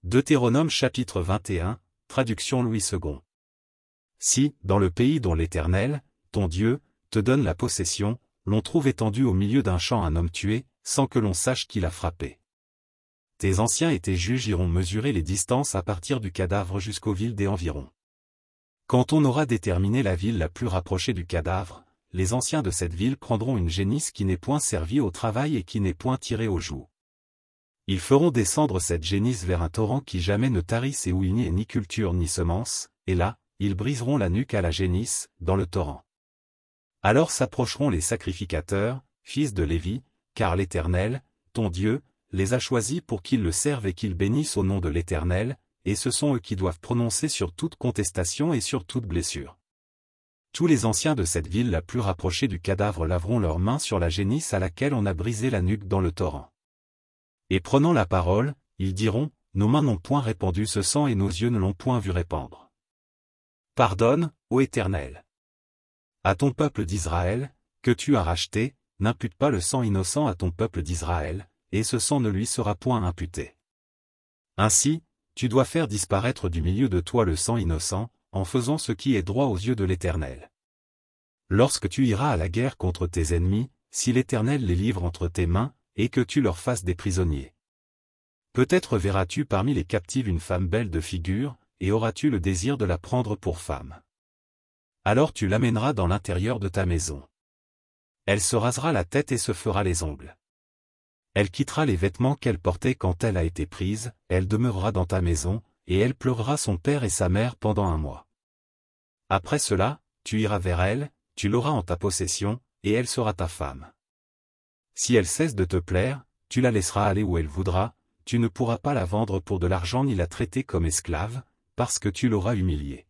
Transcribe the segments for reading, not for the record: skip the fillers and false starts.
Deutéronome chapitre 21, traduction Louis II. Si, dans le pays dont l'Éternel, ton Dieu, te donne la possession, l'on trouve étendu au milieu d'un champ un homme tué, sans que l'on sache qui l'a frappé. Tes anciens et tes juges iront mesurer les distances à partir du cadavre jusqu'aux villes des environs. Quand on aura déterminé la ville la plus rapprochée du cadavre, les anciens de cette ville prendront une génisse qui n'est point servie au travail et qui n'est point tirée au joug. Ils feront descendre cette génisse vers un torrent qui jamais ne tarisse et où il n'y ait ni culture ni semence, et là, ils briseront la nuque à la génisse, dans le torrent. Alors s'approcheront les sacrificateurs, fils de Lévi, car l'Éternel, ton Dieu, les a choisis pour qu'ils le servent et qu'ils bénissent au nom de l'Éternel, et ce sont eux qui doivent prononcer sur toute contestation et sur toute blessure. Tous les anciens de cette ville la plus rapprochée du cadavre laveront leurs mains sur la génisse à laquelle on a brisé la nuque dans le torrent. Et prenant la parole, ils diront, nos mains n'ont point répandu ce sang et nos yeux ne l'ont point vu répandre. Pardonne, ô Éternel. À ton peuple d'Israël, que tu as racheté, n'impute pas le sang innocent à ton peuple d'Israël, et ce sang ne lui sera point imputé. Ainsi, tu dois faire disparaître du milieu de toi le sang innocent, en faisant ce qui est droit aux yeux de l'Éternel. Lorsque tu iras à la guerre contre tes ennemis, si l'Éternel les livre entre tes mains, et que tu leur fasses des prisonniers. Peut-être verras-tu parmi les captives une femme belle de figure, et auras-tu le désir de la prendre pour femme. Alors tu l'amèneras dans l'intérieur de ta maison. Elle se rasera la tête et se fera les ongles. Elle quittera les vêtements qu'elle portait quand elle a été prise, elle demeurera dans ta maison, et elle pleurera son père et sa mère pendant 1 mois. Après cela, tu iras vers elle, tu l'auras en ta possession, et elle sera ta femme. Si elle cesse de te plaire, tu la laisseras aller où elle voudra, tu ne pourras pas la vendre pour de l'argent ni la traiter comme esclave, parce que tu l'auras humiliée.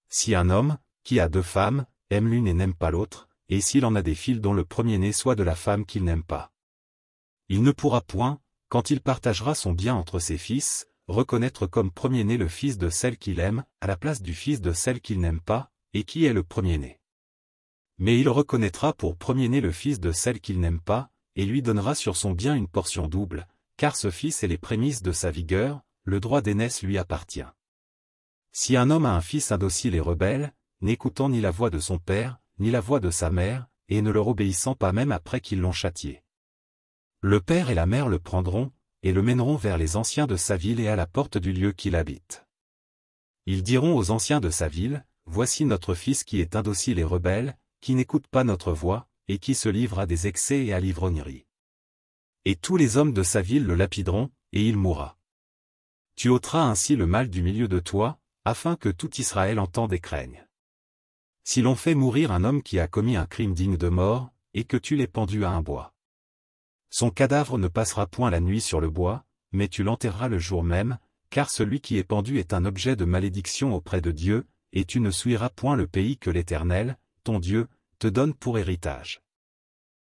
Si un homme, qui a 2 femmes, aime l'une et n'aime pas l'autre, et s'il en a des fils dont le premier-né soit de la femme qu'il n'aime pas, il ne pourra point, quand il partagera son bien entre ses fils, reconnaître comme premier-né le fils de celle qu'il aime, à la place du fils de celle qu'il n'aime pas, et qui est le premier-né. Mais il reconnaîtra pour premier-né le fils de celle qu'il n'aime pas, et lui donnera sur son bien une portion double, car ce fils est les prémices de sa vigueur, le droit d'aînesse lui appartient. Si un homme a un fils indocile et rebelle, n'écoutant ni la voix de son père, ni la voix de sa mère, et ne leur obéissant pas même après qu'ils l'ont châtié, le père et la mère le prendront, et le mèneront vers les anciens de sa ville et à la porte du lieu qu'il habite. Ils diront aux anciens de sa ville, voici notre fils qui est indocile et rebelle, qui n'écoute pas notre voix, et qui se livre à des excès et à l'ivrognerie. Et tous les hommes de sa ville le lapideront, et il mourra. Tu ôteras ainsi le mal du milieu de toi, afin que tout Israël entende et craigne. Si l'on fait mourir un homme qui a commis un crime digne de mort, et que tu l'aies pendu à un bois, son cadavre ne passera point la nuit sur le bois, mais tu l'enterreras le jour même, car celui qui est pendu est un objet de malédiction auprès de Dieu, et tu ne souilleras point le pays que l'Éternel, ton Dieu, te donne pour héritage.